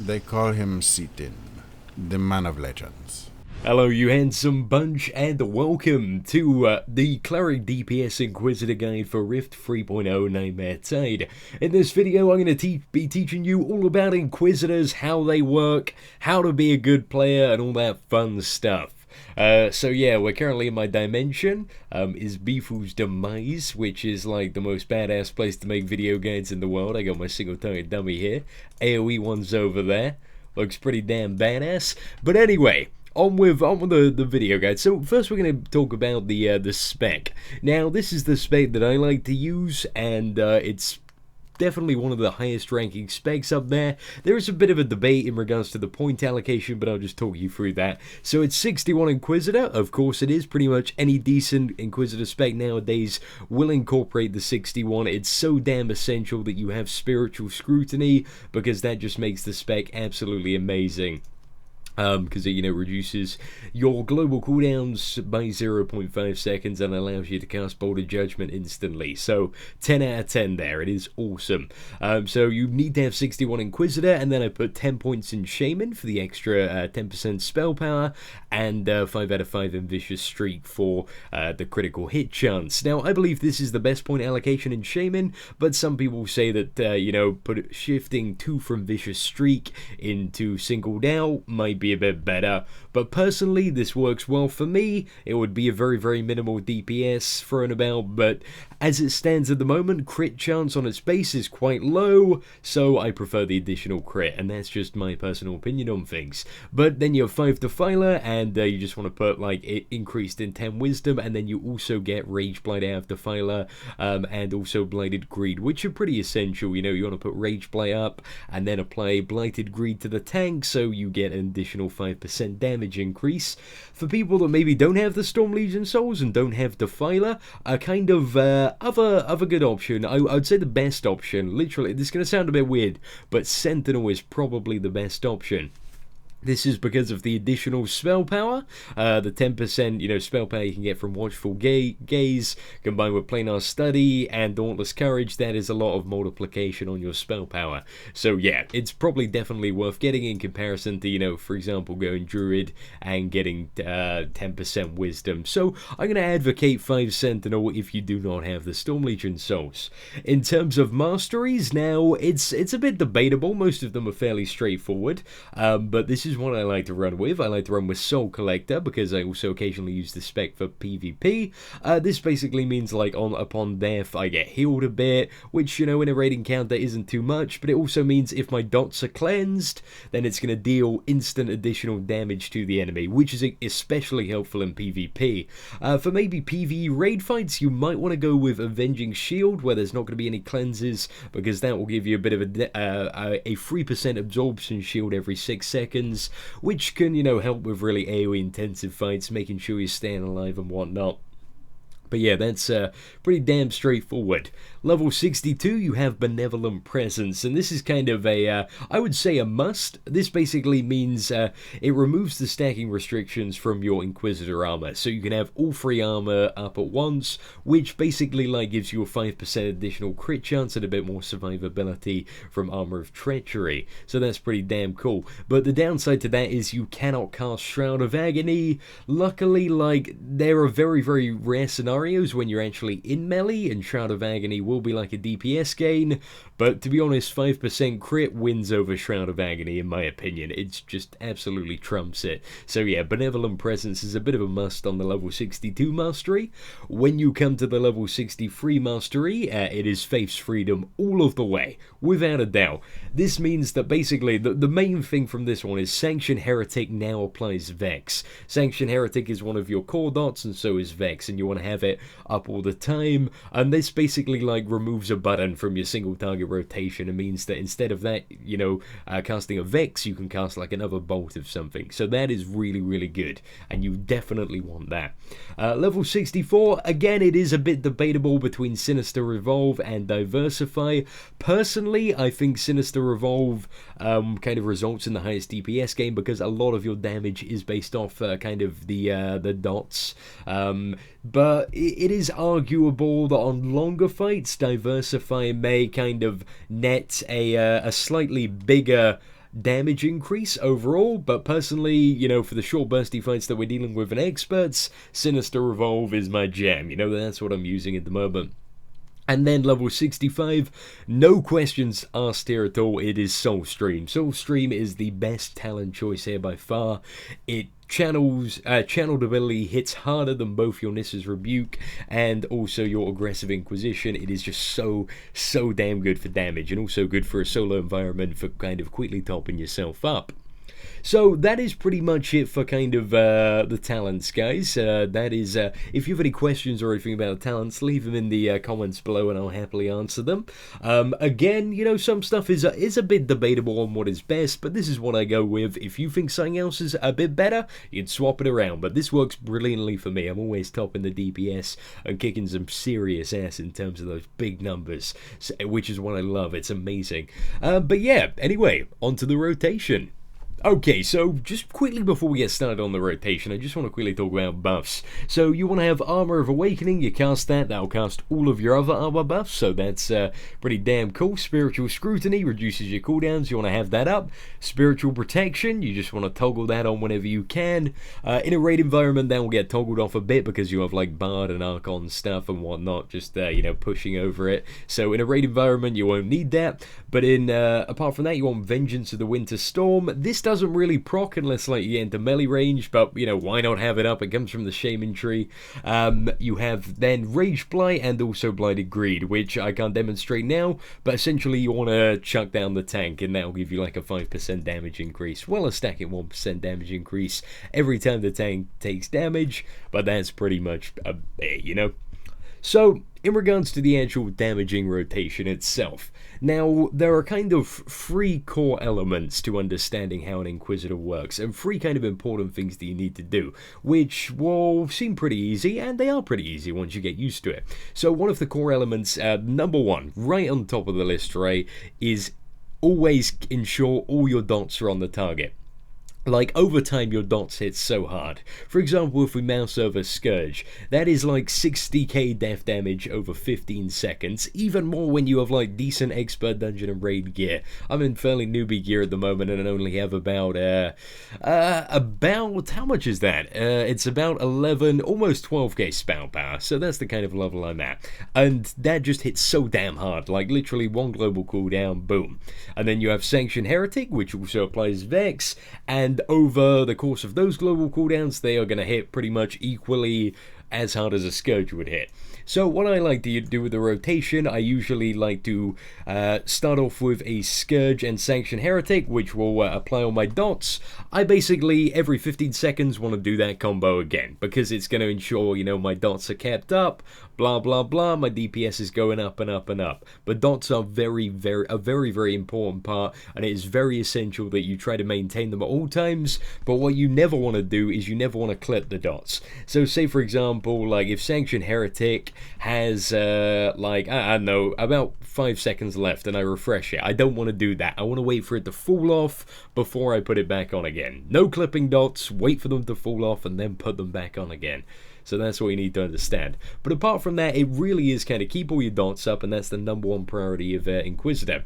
They call him Seatin, the man of legends. Hello you handsome bunch, and welcome to the Cleric DPS Inquisitor guide for Rift 3.0 Nightmare Tide. In this video I'm going to be teaching you all about Inquisitors, how they work, how to be a good player, and all that fun stuff. So yeah, we're currently in my dimension, is Bifu's Demise, which is like the most badass place to make video guides in the world. I got my single target dummy here, AoE one's over there, looks pretty damn badass, but anyway, on with the video guide. So first we're going to talk about the spec. Now this is the spec that I like to use, and it's definitely one of the highest ranking specs up there. There is a bit of a debate in regards to the point allocation, but I'll just talk you through that. So it's 61 Inquisitor. Of course it is. Pretty much any decent Inquisitor spec nowadays will incorporate the 61. It's so damn essential that you have spiritual scrutiny, because that just makes the spec absolutely amazing. Because it, reduces your global cooldowns by 0.5 seconds and allows you to cast Bolt of Judgment instantly. So 10 out of 10 there. It is awesome. So you need to have 61 Inquisitor, and then I put 10 points in Shaman for the extra 10% spell power, and 5 out of 5 in Vicious Streak for the critical hit chance. Now I believe this is the best point allocation in Shaman, but some people say that shifting 2 from Vicious Streak into Singled Out might be a bit better, but personally this works well for me. It would be a very minimal DPS thrown about, but as it stands at the moment, crit chance on its base is quite low, so I prefer the additional crit, and that's just my personal opinion on things. But then you have 5 Defiler, and you just want to put like it increased in 10 Wisdom, and then you also get Rage Blight out of Defiler, and also Blighted Greed, which are pretty essential. You want to put Rage Blight up, and then apply Blighted Greed to the tank, so you get an additional 5% damage increase. For people that maybe don't have the Storm Legion Souls and don't have Defiler, a kind of other good option, I would say the best option, literally, this is going to sound a bit weird, but Sentinel is probably the best option. This is because of the additional spell power, the 10% spell power you can get from Watchful Gaze, combined with Planar Study and Dauntless Courage. That is a lot of multiplication on your spell power. So yeah, it's probably definitely worth getting in comparison to, for example, going Druid and getting 10% Wisdom. So I'm going to advocate 5 Sentinel if you do not have the Storm Legion Souls. In terms of masteries, now it's a bit debatable. Most of them are fairly straightforward, but this is what I like to run with. I like to run with Soul Collector because I also occasionally use the spec for PvP. This basically means like upon death I get healed a bit, which in a raid encounter isn't too much, but it also means if my dots are cleansed, then it's going to deal instant additional damage to the enemy, which is especially helpful in PvP. For maybe PvE raid fights, you might want to go with Avenging Shield, where there's not going to be any cleanses, because that will give you a bit of a 3% absorption shield every 6 seconds, which can, help with really AoE intensive fights, making sure you're staying alive and whatnot. But yeah, that's pretty damn straightforward. Level 62, you have Benevolent Presence, and this is kind of I would say a must. This basically means it removes the stacking restrictions from your Inquisitor armor, so you can have all 3 armor up at once, which basically gives you a 5% additional crit chance and a bit more survivability from Armor of Treachery. So that's pretty damn cool. But the downside to that is you cannot cast Shroud of Agony. Luckily, there are very rare scenarios when you're actually in melee, and Shroud of Agony will be like a DPS gain, but to be honest, 5% crit wins over Shroud of Agony in my opinion. It's just absolutely trumps it. So yeah, Benevolent Presence is a bit of a must on the level 62 mastery. When you come to the level 63 mastery, it is Faith's Freedom all of the way, without a doubt. This means that basically the main thing from this one is Sanction Heretic now applies Vex. Sanction Heretic is one of your core dots, and so is Vex, and you want to have it up all the time, and this basically removes a button from your single target rotation. It means that instead of that, casting a Vex, you can cast like another bolt of something. So that is really good, and you definitely want that. Level 64, again, it is a bit debatable between Sinister Revolve and Diversify. Personally, I think Sinister Revolve kind of results in the highest DPS game, because a lot of your damage is based off kind of the dots. But it is arguable that on longer fights, Diversify may kind of net a slightly bigger damage increase overall, but personally, you know, for the short bursty fights that we're dealing with in experts, Sinister Revolve is my jam. You know, that's what I'm using at the moment. And then level 65, no questions asked here at all, it is Soulstream. Soulstream is the best talent choice here by far. It channeled ability hits harder than both your Nissa's Rebuke and also your Aggressive Inquisition. It is just so damn good for damage, and also good for a solo environment for kind of quickly topping yourself up. So that is pretty much it for kind of the talents, guys. That is, if you have any questions or anything about the talents, leave them in the comments below and I'll happily answer them. Again, you know, some stuff is a bit debatable on what is best, but this is what I go with. If you think something else is a bit better, you'd swap it around, but this works brilliantly for me. I'm always topping the DPS and kicking some serious ass in terms of those big numbers, which is what I love. It's amazing. But yeah, anyway, onto the rotation. Okay, so just quickly before we get started on the rotation, I just want to quickly talk about buffs. So you want to have Armor of Awakening, you cast that, that'll cast all of your other armor buffs, so that's pretty damn cool. Spiritual Scrutiny reduces your cooldowns, you want to have that up. Spiritual Protection, you just want to toggle that on whenever you can. In a raid environment, that will get toggled off a bit because you have like Bard and Archon stuff and whatnot, just you know, pushing over it. So in a raid environment, you won't need that, but in apart from that, you want Vengeance of the Winter Storm. This doesn't really proc unless like you get into melee range, but you know, why not have it up? It comes from the Shaman tree. You have then Rage Blight and also Blighted Greed, which I can't demonstrate now, but essentially you want to chuck down the tank and that'll give you like a 5% damage increase. Well, a stacking 1% damage increase every time the tank takes damage, but that's pretty much it, you know? So, in regards to the actual damaging rotation itself, now there are kind of 3 core elements to understanding how an Inquisitor works, and 3 kind of important things that you need to do, which will seem pretty easy, and they are pretty easy once you get used to it. So one of the core elements, number 1, right on top of the list, right, is always ensure all your dots are on the target. Like, over time, your dots hit so hard. For example, if we mouse over Scourge, that is like 60k death damage over 15 seconds, even more when you have like decent expert dungeon and raid gear. I'm in fairly newbie gear at the moment and I only have about how much is that? It's about 11, almost 12k spell power, so that's the kind of level I'm at. And that just hits so damn hard, like literally 1 global cooldown, boom. And then you have Sanctioned Heretic, which also applies Vex, and over the course of those global cooldowns, they are going to hit pretty much equally as hard as a Scourge would hit. So what I like to do with the rotation, I usually like to start off with a Scourge and Sanctioned Heretic, which will apply on my dots. I basically, every 15 seconds, want to do that combo again, because it's going to ensure, you know, my dots are kept up, blah blah blah, my DPS is going up and up and up. But dots are a very important part, and it is very essential that you try to maintain them at all times. But what you never want to do is you never want to clip the dots. So say for example, like if Sanctioned Heretic has like, I don't know, about 5 seconds left and I refresh it, I don't want to do that. I want to wait for it to fall off before I put it back on again. No clipping dots, wait for them to fall off and then put them back on again. So that's what you need to understand. But apart from that, it really is kind of keep all your dots up, and that's the number 1 priority of Inquisitor.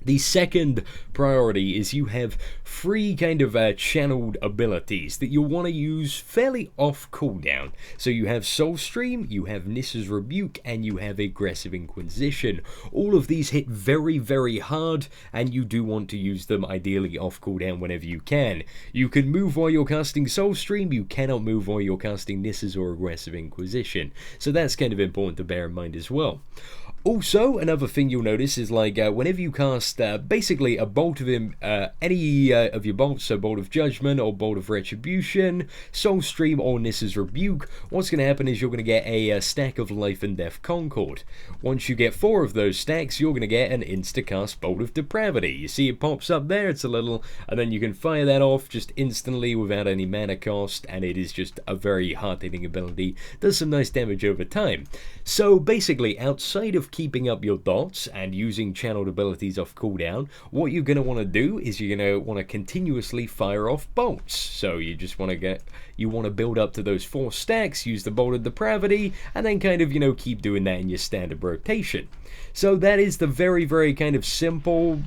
The second priority is you have 3 kind of channeled abilities that you'll want to use fairly off cooldown. So you have Soulstream, you have Nissa's Rebuke, and you have Aggressive Inquisition. All of these hit very hard, and you do want to use them ideally off cooldown whenever you can. You can move while you're casting Soulstream, you cannot move while you're casting Nissa's or Aggressive Inquisition. So that's kind of important to bear in mind as well. Also, another thing you'll notice is like whenever you cast basically a bolt of any of your bolts, so Bolt of Judgment or Bolt of Retribution, Soulstream or Nissa's Rebuke, what's going to happen is you're going to get a stack of Life and Death Concord. Once you get 4 of those stacks, you're going to get an instacast Bolt of Depravity. You see it pops up there, it's a little, and then you can fire that off just instantly without any mana cost, and it is just a very hard-hitting ability. Does some nice damage over time. So basically, outside of keeping up your dots and using channeled abilities off cooldown, what you're going to want to do is you're going to want to continuously fire off bolts. So you just want to build up to those 4 stacks, use the Bolt of Depravity, and then kind of, you know, keep doing that in your standard rotation. So that is the very kind of simple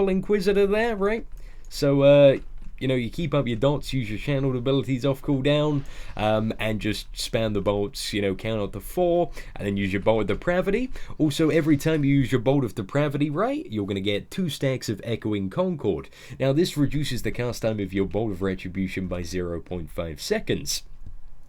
Inquisitor there, right? So, you know, you keep up your dots, use your channeled abilities off cooldown, and just spam the bolts, you know, count up to 4, and then use your Bolt of Depravity. Also, every time you use your Bolt of Depravity, right, you're going to get 2 stacks of Echoing Concord. Now, this reduces the cast time of your Bolt of Retribution by 0.5 seconds.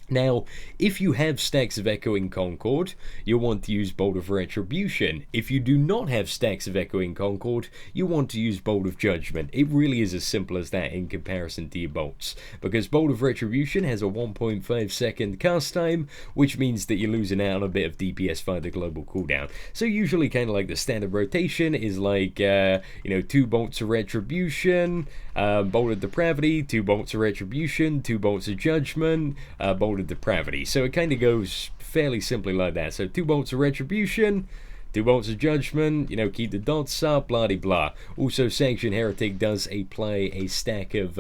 Now, if you have stacks of Echoing Concord, you'll want to use Bolt of Retribution. If you do not have stacks of Echoing Concord, you want to use Bolt of Judgment. It really is as simple as that in comparison to your bolts, because Bolt of Retribution has a 1.5 second cast time, which means that you're losing out on a bit of DPS via the global cooldown. So usually kind of like the standard rotation is like, you know, 2 bolts of Retribution, Bolt of Depravity, 2 bolts of Retribution, 2 bolts of Judgment, Bolt of Depravity. So it kind of goes fairly simply like that. So 2 bolts of Retribution, 2 bolts of Judgment, you know, keep the dots up, blah de blah. Also, Sanctioned Heretic does apply a stack of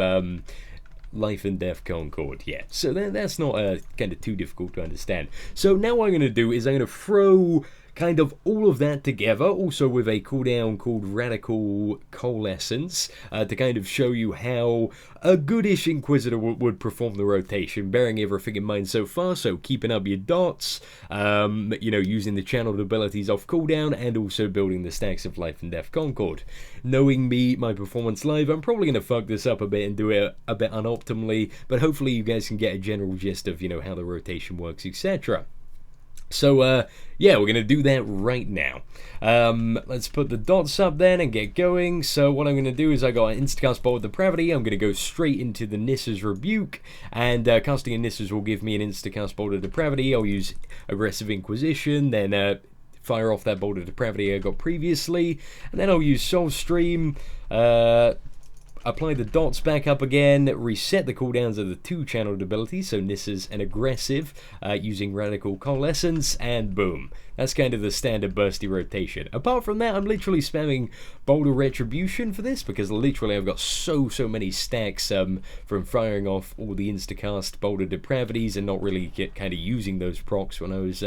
Life and Death Concord. Yeah, so that's not kind of too difficult to understand. So now what I'm going to do is I'm going to throw kind of all of that together, also with a cooldown called Radical Coalescence, to kind of show you how a goodish Inquisitor would perform the rotation, bearing everything in mind so far. So keeping up your dots, you know, using the channeled abilities off cooldown, and also building the stacks of Life and Death Concord. Knowing me, my performance live, I'm probably going to fuck this up a bit and do it a bit unoptimally, but hopefully you guys can get a general gist of, you know, how the rotation works, etc. So, yeah, we're going to do that right now. Let's put the dots up then and get going. So what I'm going to do is I got an instacast Bolt of Depravity. I'm going to go straight into the Nissa's Rebuke, and casting a Nissa's will give me an instacast Bolt of Depravity. I'll use Aggressive Inquisition, then fire off that Bolt of Depravity I got previously, and then I'll use Soul Stream, apply the dots back up again, reset the cooldowns of the 2 channeled abilities, so Nissa's and Aggressive, using Radical Coalescence, and boom. That's kind of the standard bursty rotation. Apart from that, I'm literally spamming Bolt of Retribution for this, because literally I've got so many stacks from firing off all the instacast Bolt of Depravities and not really kind of using those procs when I was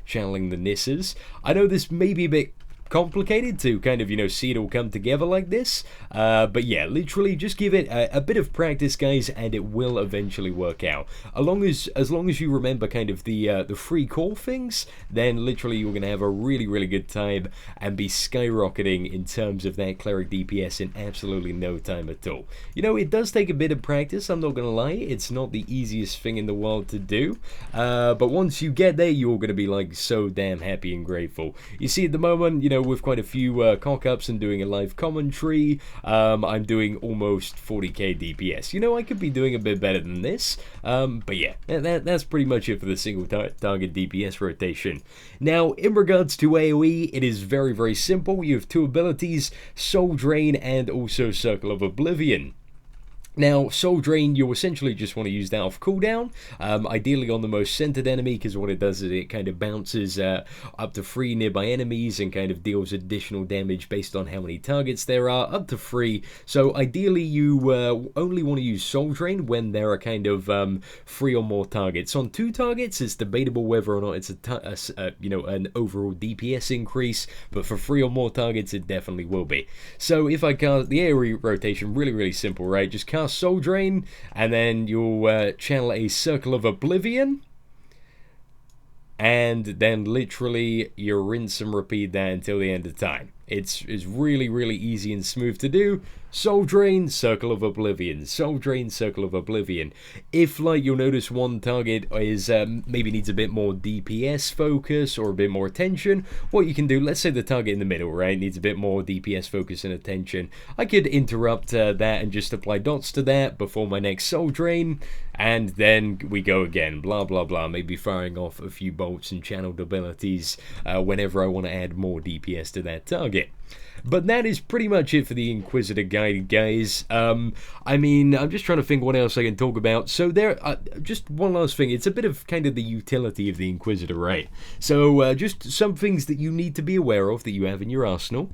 channeling the Nissas. I know this may be a bit complicated to kind of, you know, see it all come together like this, but yeah, literally just give it a bit of practice, guys, and it will eventually work out. As long as you remember kind of the free call things, then literally you're gonna have a really good time and be skyrocketing in terms of that Cleric DPS in absolutely no time at all. You know, it does take a bit of practice, I'm not gonna lie. It's not the easiest thing in the world to do, but once you get there, you're gonna be like so damn happy and grateful. You see, at the moment, you know, with quite a few cock-ups and doing a live commentary, I'm doing almost 40k DPS. You know, I could be doing a bit better than this, but yeah, that's pretty much it for the single target DPS rotation. Now, in regards to AoE, it is very simple. You have 2 abilities, Soul Drain and also Circle of Oblivion. Now, Soul Drain, you essentially just want to use that off cooldown, ideally on the most centered enemy, because what it does is it kind of bounces up to 3 nearby enemies and kind of deals additional damage based on how many targets there are, up to 3. So ideally you only want to use Soul Drain when there are kind of 3 or more targets. On 2 targets, it's debatable whether or not it's you know, an overall DPS increase, but for 3 or more targets, it definitely will be. So if I cast the AoE rotation, really simple, right? Just cast Soul Drain, and then you'll channel a Circle of Oblivion, and then literally you rinse and repeat that until the end of time. It's really easy and smooth to do. Soul Drain, Circle of Oblivion. Soul Drain, Circle of Oblivion. If, like, you'll notice one target is maybe needs a bit more DPS focus or a bit more attention, what you can do, let's say the target in the middle, right, needs a bit more DPS focus and attention. I could interrupt that and just apply dots to that before my next Soul Drain, and then we go again, blah blah, maybe firing off a few bolts and channeled abilities whenever I want to add more DPS to that target. But that is pretty much it for the Inquisitor guide, guys. I mean, I'm just trying to think what else I can talk about. So there, just one last thing. It's a bit of kind of the utility of the Inquisitor, right? So just some things that you need to be aware of that you have in your arsenal.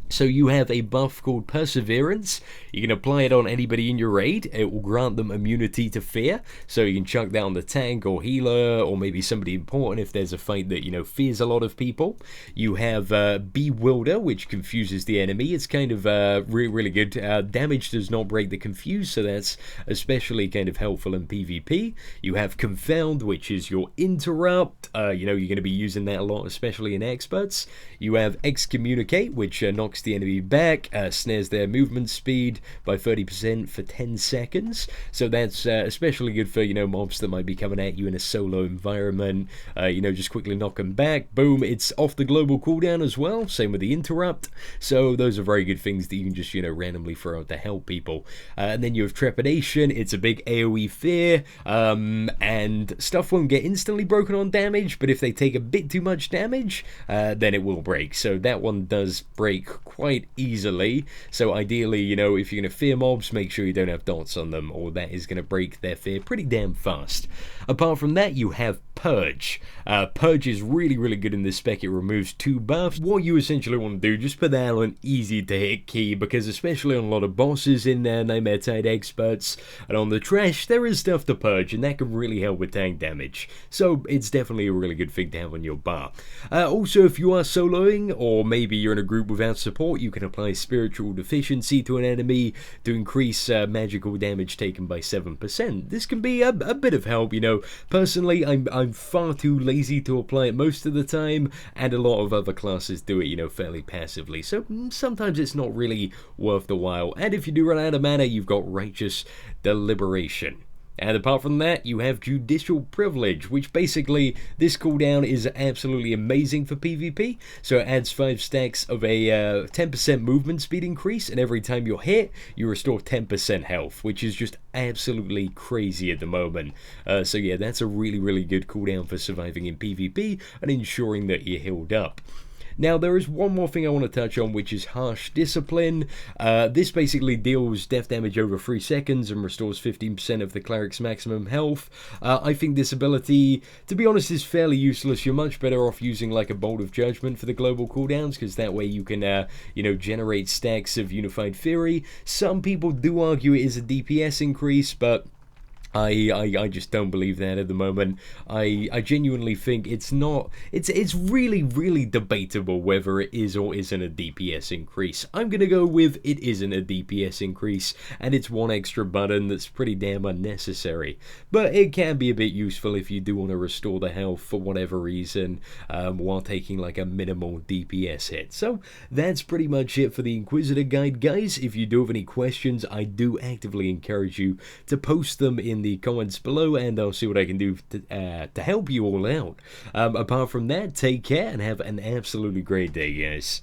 So you have a buff called Perseverance. You can apply it on anybody in your raid. It will grant them immunity to fear. So you can chuck that on the tank or healer or maybe somebody important if there's a fight that, you know, fears a lot of people. You have Bewilder, which confuses the enemy. It's kind of really good. Damage does not break the confuse, so that's especially kind of helpful in PvP. You have Confound, which is your interrupt. You know, you're going to be using that a lot, especially in experts. You have Excommunicate, which knocks the enemy back, snares their movement speed by 30% for 10 seconds. So that's especially good for, you know, mobs that might be coming at you in a solo environment. You know, just quickly knock them back. Boom, it's off the global cooldown as well. Same with the interrupt. So those are very good things that you can just, you know, randomly throw out to help people. And then you have Trepidation. It's a big AoE fear. And stuff won't get instantly broken on damage, but if they take a bit too much damage, then it will break. So that one does break quite easily. So ideally, you know, if you're going to fear mobs, make sure you don't have dots on them, or that is going to break their fear pretty damn fast. Apart from that, you have Purge. Purge is really good in this spec. It removes 2 buffs. What you essentially want to do, just put that on an easy to hit key, because especially on a lot of bosses in Nightmare Tide Experts and on the trash, there is stuff to purge, and that can really help with tank damage. So it's definitely a really good thing to have on your bar. Also, if you are soloing, or maybe you're in a group without support, you can apply Spiritual Deficiency to an enemy to increase magical damage taken by 7%. This can be a bit of help, you know. Personally, I'm far too lazy to apply it most of the time, and a lot of other classes do it, you know, fairly passively. So sometimes it's not really worth the while. And if you do run out of mana, you've got Righteous Deliberation. And apart from that, you have Judicial Privilege, which basically, this cooldown is absolutely amazing for PvP. So it adds 5 stacks of a 10% movement speed increase, and every time you're hit, you restore 10% health, which is just absolutely crazy at the moment. So yeah, that's a really good cooldown for surviving in PvP and ensuring that you're healed up. Now, there is one more thing I want to touch on, which is Harsh Discipline. This basically deals death damage over 3 seconds and restores 15% of the Cleric's maximum health. I think this ability, to be honest, is fairly useless. You're much better off using like a Bolt of Judgment for the global cooldowns, because that way you can, you know, generate stacks of Unified Fury. Some people do argue it is a DPS increase, but I just don't believe that at the moment. I genuinely think it's not. It's really debatable whether it is or isn't a DPS increase. I'm gonna go with it isn't a DPS increase, and it's one extra button that's pretty damn unnecessary. But it can be a bit useful if you do want to restore the health for whatever reason, while taking like a minimal DPS hit. So that's pretty much it for the Inquisitor guide, guys. If you do have any questions, I do actively encourage you to post them in the comments below, and I'll see what I can do to help you all out. Apart from that, take care and have an absolutely great day, guys.